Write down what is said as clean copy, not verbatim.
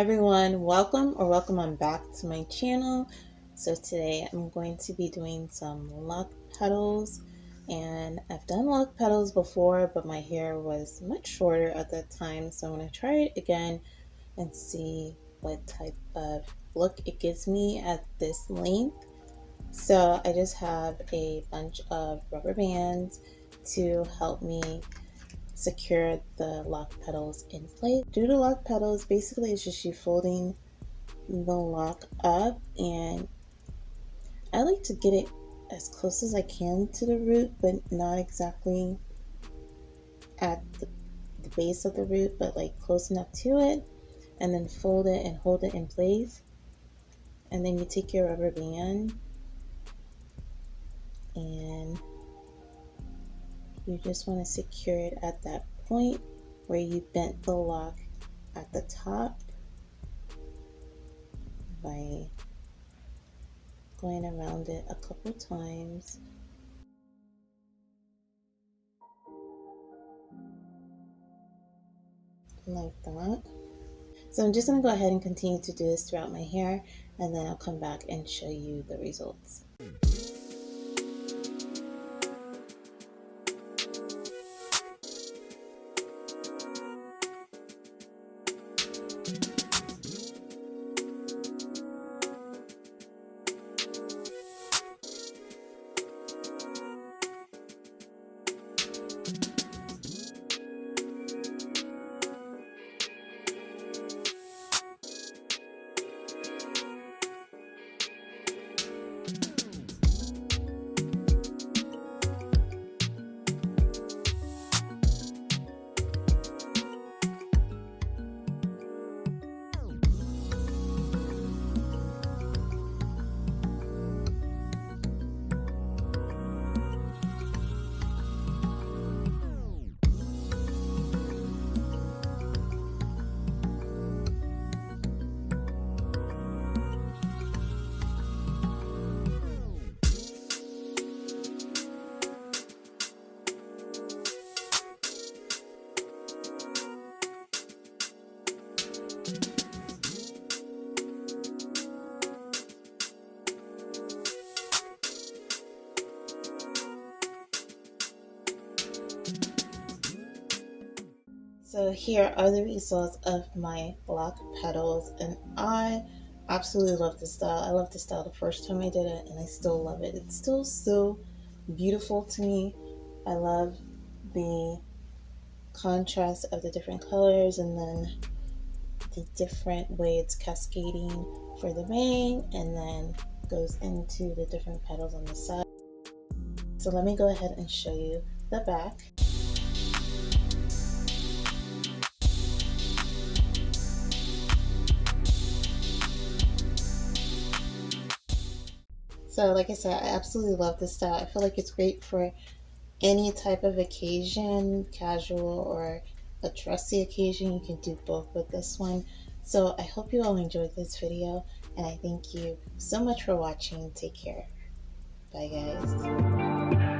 everyone, welcome on back to my channel. So today I'm going to be doing some Loc Petals, and I've done Loc Petals before, but my hair was much shorter at that time, so I'm going to try it again and see what type of look it gives me at this length. So I just have a bunch of rubber bands to help me secure the Loc Petals in place. Due to Loc Petals, basically it's just you folding the lock up, and I like to get it as close as I can to the root, but not exactly at the base of the root, but like close enough to it, and then fold it and hold it in place. And then you take your rubber band and you just want to secure it at that point where you bent the lock at the top by going around it a couple times. Like that. So I'm just going to go ahead and continue to do this throughout my hair, and then I'll come back and show you the results. So here are the results of my Loc Petals, and I absolutely love this style. I loved the style the first time I did it, and I still love it. It's still so beautiful to me. I love the contrast of the different colors, and then the different way it's cascading for the bang, and then goes into the different petals on the side. So let me go ahead and show you the back. So like I said, I absolutely love this style. I feel like it's great for any type of occasion, casual or a dressy occasion. You can do both with this one. So I hope you all enjoyed this video, and I thank you so much for watching. Take care. Bye guys.